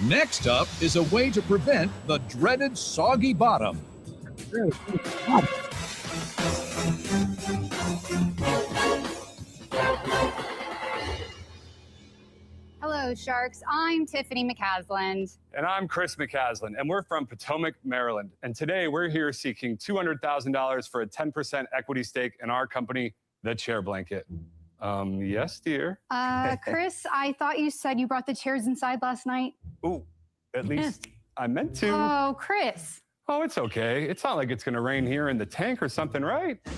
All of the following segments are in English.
Next up is a way to prevent the dreaded soggy bottom. Hello, Sharks. I'm Tiffany McCasland. And I'm Chris McCasland, and we're from Potomac, Maryland. And today we're here seeking $200,000 for a 10% equity stake in our company, The Chair Blanket. Yes, dear. Chris, I thought you said you brought the chairs inside last night. Ooh, at least I meant to. Oh, Chris. Oh, it's okay. It's not like it's going to rain here in the tank or something, right? No.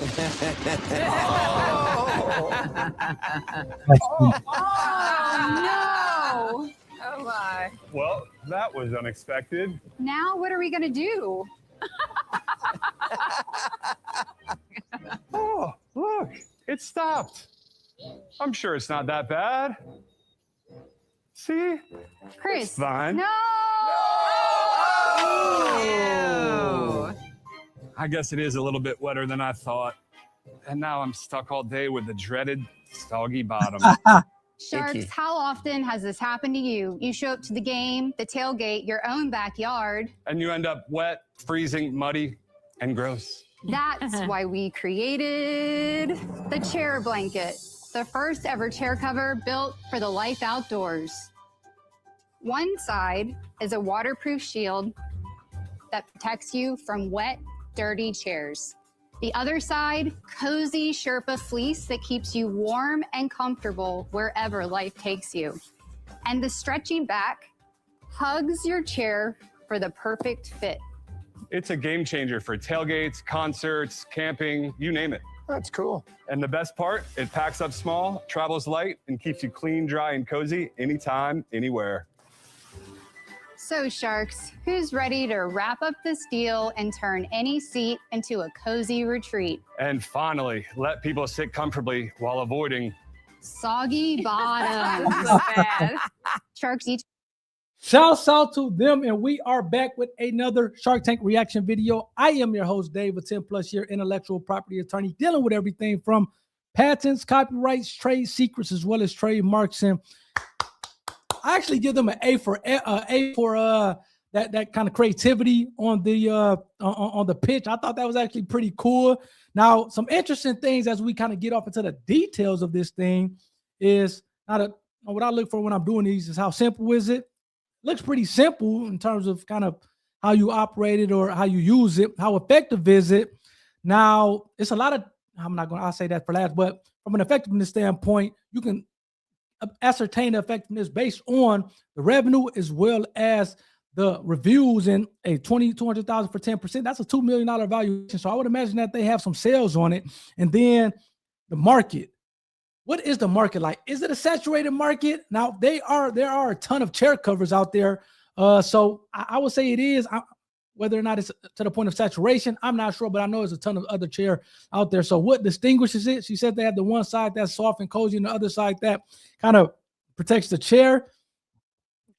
Oh my. Well, that was unexpected. Now what are we going to do? Oh, look, it stopped. I'm sure it's not that bad. See? Chris. It's fine. No. Oh. I guess it is a little bit wetter than I thought. And now I'm stuck all day with the dreaded soggy bottom. Sharks, how often has this happened to you? You show up to the game, the tailgate, your own backyard. And you end up wet, freezing, muddy, and gross. That's why we created the Chair Blanket, the first ever chair cover built for the life outdoors. One side is a waterproof shield that protects you from wet, dirty chairs. The other side, cozy Sherpa fleece that keeps you warm and comfortable wherever life takes you. And the stretchy back hugs your chair for the perfect fit. It's a game changer for tailgates, concerts, camping, you name it. That's cool. And the best part, it packs up small, travels light, and keeps you clean, dry, and cozy anytime, anywhere. So, Sharks, who's ready to wrap up this deal and turn any seat into a cozy retreat? And finally, let people sit comfortably while avoiding Soggy bottoms. So bad. Sharks each. Shouts out to them, and we are back with another Shark Tank reaction video. I am your host, Dave, a 10+ year intellectual property attorney dealing with everything from patents, copyrights, trade secrets, as well as trademarks. And I actually give them an A for that kind of creativity on the pitch. I thought that was actually pretty cool. Now, some interesting things as we kind of get off into the details of this thing is what I look for when I'm doing these is how simple is it? Looks pretty simple in terms of kind of how you operate it or how you use it. How effective is it? Now, it's a lot of, I'll say that for last, but from an effectiveness standpoint, you can ascertain the effectiveness based on the revenue as well as the reviews. And a $200,000 for 10%, that's a $2 million valuation. So I would imagine that they have some sales on it. And then the market. What is the market like? Is it a saturated market? Now, there are a ton of chair covers out there. So I would say it is. Whether or not it's to the point of saturation, I'm not sure, but I know there's a ton of other chair out there. So what distinguishes it? She said they have the one side that's soft and cozy and the other side that kind of protects the chair.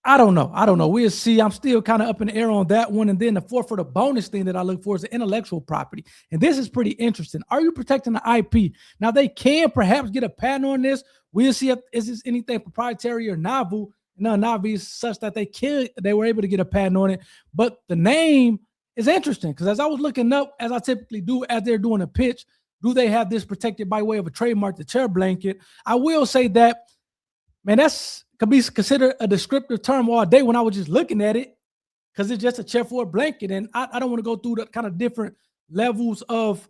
I don't know. We'll see. I'm still kind of up in the air on that one. And then the fourth for the bonus thing that I look for is the intellectual property. And this is pretty interesting. Are you protecting the IP? Now, they can perhaps get a patent on this. We'll see if is this anything proprietary or novel. No, novel such that they were able to get a patent on it. But the name is interesting because as I was looking up, as I typically do as they're doing a pitch, do they have this protected by way of a trademark, the Chair Blanket? I will say that, man, that's could be considered a descriptive term all day when I was just looking at it because it's just a chair for a blanket. And I don't want to go through the kind of different levels of,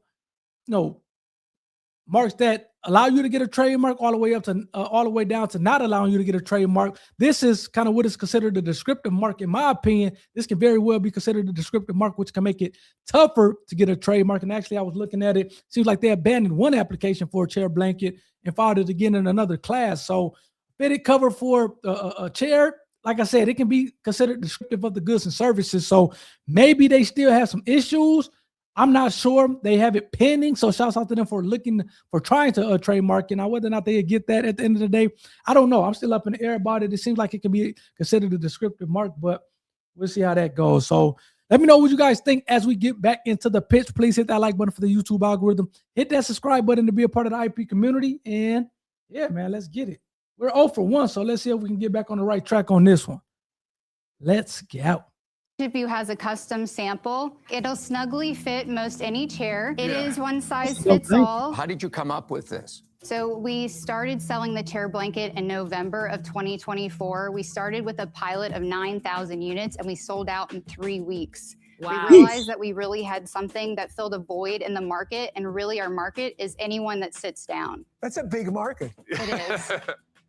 marks that allow you to get a trademark all the way up to all the way down to not allowing you to get a trademark. This is kind of what is considered a descriptive mark. In my opinion, this can very well be considered a descriptive mark, which can make it tougher to get a trademark. And actually, I was looking at it. Seems like they abandoned one application for a chair blanket and filed it again in another class. So fitted cover for a chair, like I said, it can be considered descriptive of the goods and services. So maybe they still have some issues. I'm not sure. They have it pending. So shouts out to them for trying to trademark it. Now, whether or not they get that at the end of the day, I don't know. I'm still up in the air about it. It seems like it can be considered a descriptive mark, but we'll see how that goes. So let me know what you guys think as we get back into the pitch. Please hit that like button for the YouTube algorithm. Hit that subscribe button to be a part of the IP community. And yeah, man, let's get it. We're 0 for 1, so let's see if we can get back on the right track on this one. Let's go. Each of you has a custom sample. It'll snugly fit most any chair. It is one size fits all. How did you come up with this? So we started selling the chair blanket in November of 2024. We started with a pilot of 9,000 units and we sold out in 3 weeks. Wow. We realized that we really had something that filled a void in the market, and really our market is anyone that sits down. That's a big market. It is.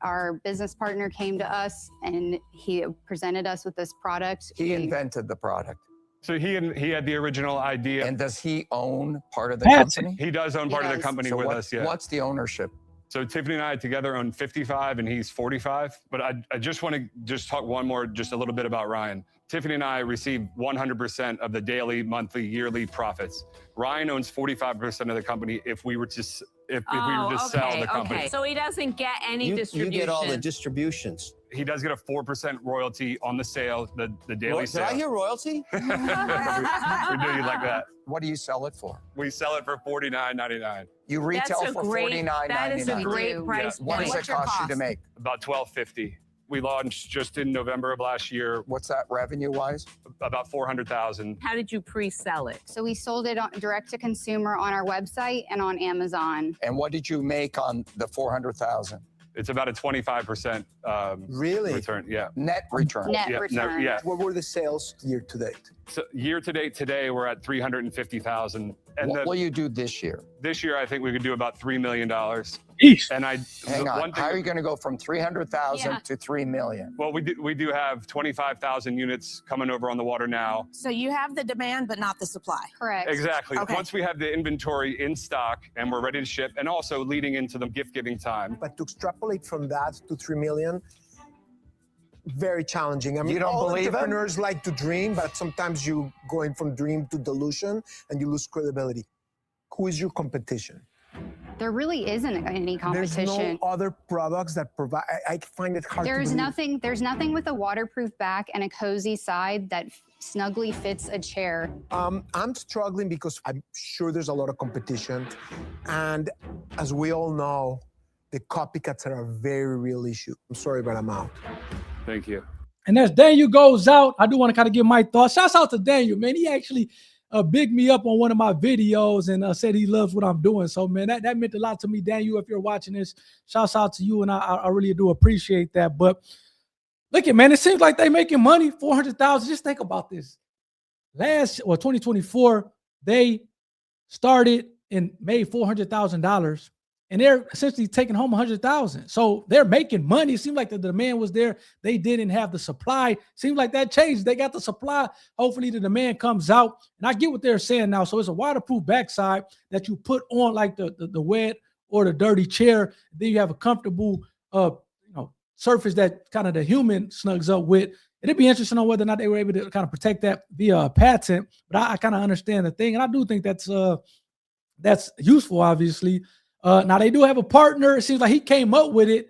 Our business partner came to us and he presented us with this product. He invented the product. So he had the original idea. And does he own part of the That's company? He does own He part of the does. company So with what- us, yeah. What's the ownership? So Tiffany and I together own 55 and he's 45. But I just want to just talk one more, just a little bit about Ryan. Tiffany and I receive 100% of the daily, monthly, yearly profits. Ryan owns 45% of the company if we were to sell the company. Okay. So he doesn't get any You distribution. get all the distributions. He does get a 4% royalty on the sale, the daily Did sale. I hear royalty? we do you like that. What do you sell it for? We sell it for $49.99, You retail That's a for great. $49.99. That is a We great do. price Yeah. What point. does it cost you to make? about $12.50. We launched just in November of last year, What's that revenue-wise? about 400,000. How did you pre-sell it? So we sold it direct to consumer on our website and on Amazon. And what did you make on the 400,000? It's about a 25% Really? return. Yeah. Net return. Net Yeah, return. yeah. What were the sales year to date? So year to date today, we're at 350,000. And What will you do this year? this year, I think we could do about $3 million. Eesh. And Hang on. one thing, How are you going to go from 300,000 Yeah. to 3 million? well, we do have 25,000 units coming over on the water now. So you have the demand, but not the supply. Correct. Exactly. Okay. Once we have the inventory in stock and we're ready to ship, and also leading into the gift giving time. But to extrapolate from that to 3 million, very challenging. I mean, You don't all believe it? entrepreneurs like to dream, but sometimes you going from dream to delusion and you lose credibility. Who is your competition? There really isn't any There's competition. no other products that provide. I find it hard to There's believe. nothing with a waterproof back and a cozy side that snugly fits a chair. I'm struggling because I'm sure there's a lot of competition. And as we all know, the copycats are a very real issue. I'm sorry, but I'm out. Thank you. And as Daniel goes out, I do want to kind of give my thoughts. Shouts out to Daniel, man. He actually bigged me up on one of my videos and said he loves what I'm doing. So, man, that meant a lot to me. Daniel, if you're watching this, shouts out to you. And I really do appreciate that. But look at, man, it seems like they're making money, 400,000. Just think about this. 2024, they started and made $400,000. And they're essentially taking home 100,000. So they're making money. It seemed like the demand was there. They didn't have the supply. Seems like that changed. They got the supply. Hopefully the demand comes out. And I get what they're saying now. So it's a waterproof backside that you put on like the wet or the dirty chair. Then you have a comfortable surface that kind of the human snugs up with. It'd be interesting on whether or not they were able to kind of protect that via a patent. But I kind of understand the thing. And I do think that's useful, obviously. Now they do have a partner. It seems like he came up with it.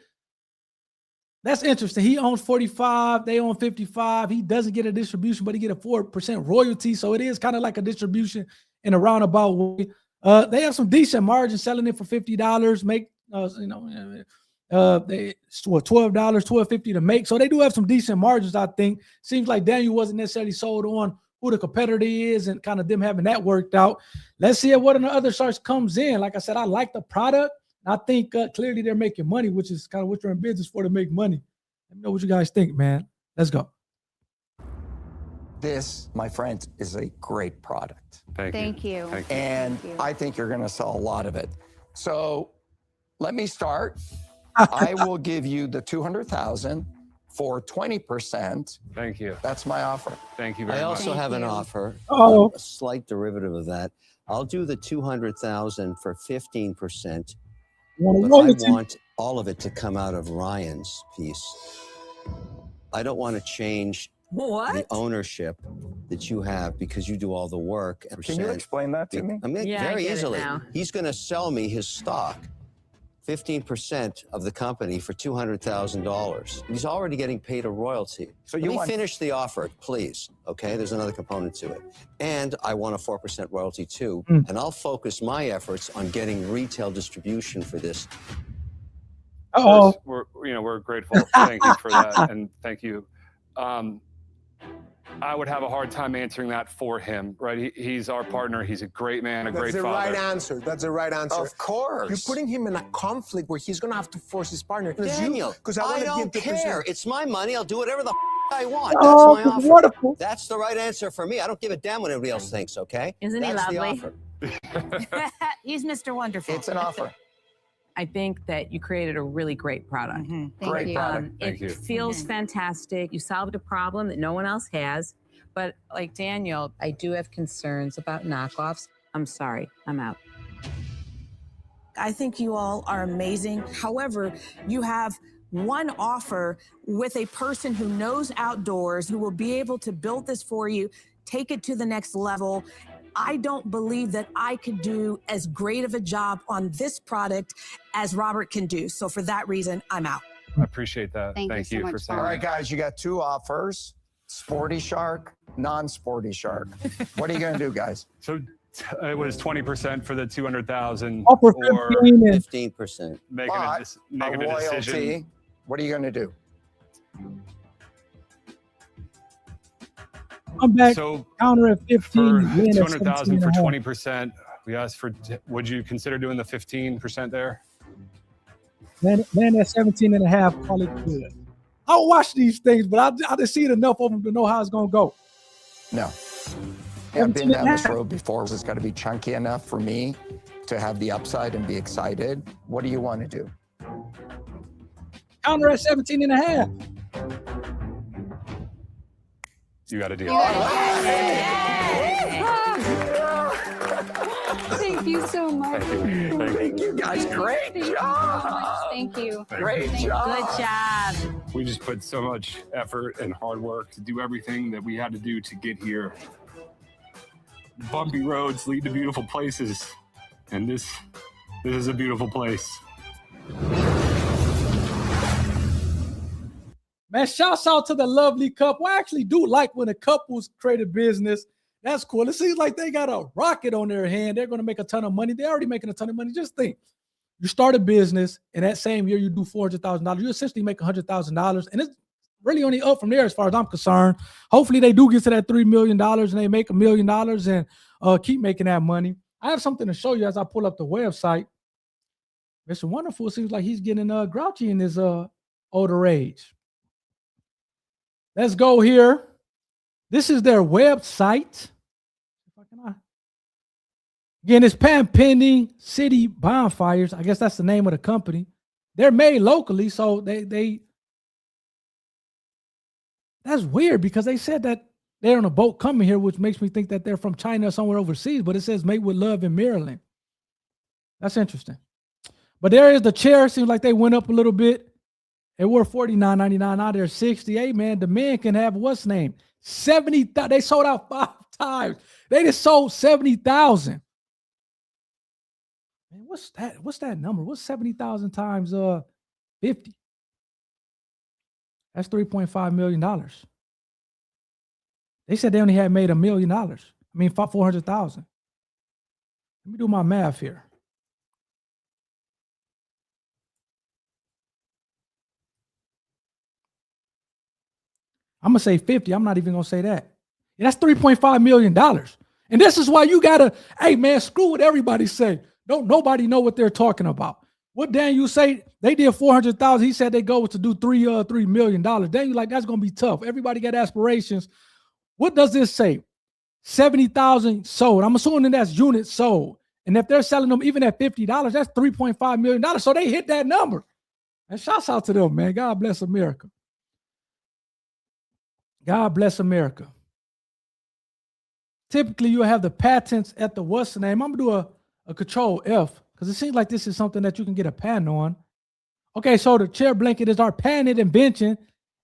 That's interesting. He owns 45. They own 55. He doesn't get a distribution, but he get a 4% royalty. So it is kind of like a distribution in a roundabout way. They have some decent margins selling it for $50. Make they $12, $12.50 to make. So they do have some decent margins, I think. Seems like Daniel wasn't necessarily sold on who the competitor is and kind of them having that worked out. Let's see if what in the other starts comes in. Like I said, I like the product. I think clearly they're making money, which is kind of what you're in business for, to make money. Let me know what you guys think, man. Let's go. This, my friend, is a great product. Thank you. Thank you. And Thank you. I think you're going to sell a lot of it. So let me start. I will give you the 200,000 for 20%. Thank you. That's my offer. Thank you very I much. also Thank have an you. offer, Uh-oh. a slight derivative of that. I'll do the 200,000 for 15%, Want a but I royalty? want all of it to come out of Ryan's piece. I don't want to change the What? ownership that you have because you do all the work. Can you explain that to me? I mean, Yeah, I very get it easily. now. He's going to sell me his stock, 15% of the company for $200,000. He's already getting paid a royalty. So Let you me want finish the offer, please. Okay, there's another component to it. And I want a 4% royalty too. Mm. And I'll focus my efforts on getting retail distribution for this. Uh-oh. We're grateful. Thank you for that, and thank you. I would have a hard time answering that for him, right? He's our partner. He's a great man, a great That's the father. right answer. That's the right answer. Of course. You're putting him in a conflict where he's going to have to force his partner. Daniel, Because I don't care. It's my money. I'll do whatever the I want. That's Oh, my offer. wonderful. That's the right answer for me. I don't give a damn what everybody else thinks, okay? Isn't he That's lovely? the offer. He's Mr. Wonderful. It's an offer. I think that you created a really great product. Thank Great you. product. Thank It you. feels fantastic. You solved a problem that no one else has. But like Daniel, I do have concerns about knockoffs. I'm sorry. I'm out. I think you all are amazing. However, you have one offer with a person who knows outdoors, who will be able to build this for you, take it to the next level. I don't believe that I could do as great of a job on this product as Robert can do. So for that reason, I'm out. I appreciate that. Thank you so you much, for saying All Paul. right, guys, you got two offers: sporty shark, non-sporty shark. What are you going to do, guys? So it was 20% for the 200,000 Offer or 15 and 15%. making But making a a royalty. decision. What are you going to do? come back, So counter at 15. for win at 200,000 for 17.5. 20%, we asked for, would you consider doing the 15% there? Man at 17 and a half, call it good. I don't watch these things, but I just seen enough of them to know how it's going to go. No. Yeah, I've been down this road before. It's got to be chunky enough for me to have the upside and be excited. What do you want to do? Counter at 17 and a half. You got a deal. Thank you so much. Thank you. Thank you, guys. Great Thank you so job. much. Thank you. Great Thank you. job. Good job. We just put so much effort and hard work to do everything that we had to do to get here. Bumpy roads lead to beautiful places, and this is a beautiful place. Man, shouts out to the lovely couple. I actually do like when the couples create a business. That's cool. It seems like they got a rocket on their hand. They're going to make a ton of money. They're already making a ton of money. Just think, you start a business, and that same year you do $400,000. You essentially make $100,000, and it's really only up from there as far as I'm concerned. Hopefully they do get to that $3 million and they make $1 million and keep making that money. I have something to show you as I pull up the website. Mr. Wonderful seems like he's getting grouchy in his older age. Let's go here. This is their website. Again, it's Pan Pending City Bonfires. I guess that's the name of the company. They're made locally, so they that's weird because they said that they're on a boat coming here, which makes me think that they're from China or somewhere overseas, but it says made with love in Maryland. That's interesting. But there is the chair. Seems like they went up a little bit. They were $49.99. Now they're $68. Man, the man can have what's name? 70,000. They sold out 5 times. They just sold 70,000. Man, what's that? What's that number? What's 70,000 times 50? That's $3.5 million. They said they only had made $1 million. I mean, 400,000. Let me do my math here. I'm going to say 50. I'm not even going to say that. And that's $3.5 million. And this is why you got to, hey, man, screw what everybody say. Don't nobody know what they're talking about. What Daniel say? They did 400,000. He said they go to do $3 million. Daniel like, that's going to be tough. Everybody got aspirations. What does this say? 70,000 sold. I'm assuming that's units sold. And if they're selling them even at $50, that's $3.5 million. So they hit that number. And shouts out to them, man. God bless America. God bless America. Typically, you have the patents at the what's the name. I'm going to do a Control F because it seems like this is something that you can get a patent on. Okay, so the chair blanket is our patented invention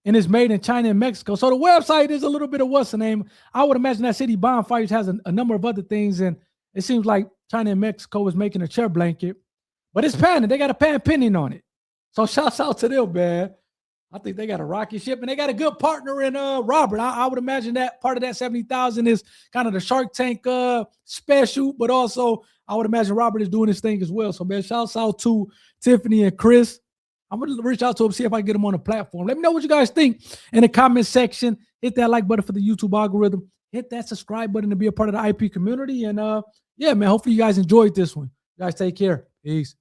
and it's made in China and Mexico. So the website is a little bit of what's the name. I would imagine that City Bonfires has a number of other things, and it seems like China and Mexico is making a chair blanket, but it's patented. They got a patent pending on it. So shouts out to them, man. I think they got a rocket ship, and they got a good partner in Robert. I would imagine that part of that 70,000 is kind of the Shark Tank special, but also I would imagine Robert is doing his thing as well. So, man, shouts out to Tiffany and Chris. I'm gonna reach out to him, see if I can get him on the platform. Let me know what you guys think in the comment section. Hit that like button for the YouTube algorithm. Hit that subscribe button to be a part of the IP community. And yeah, man, hopefully you guys enjoyed this one. You guys take care. Peace.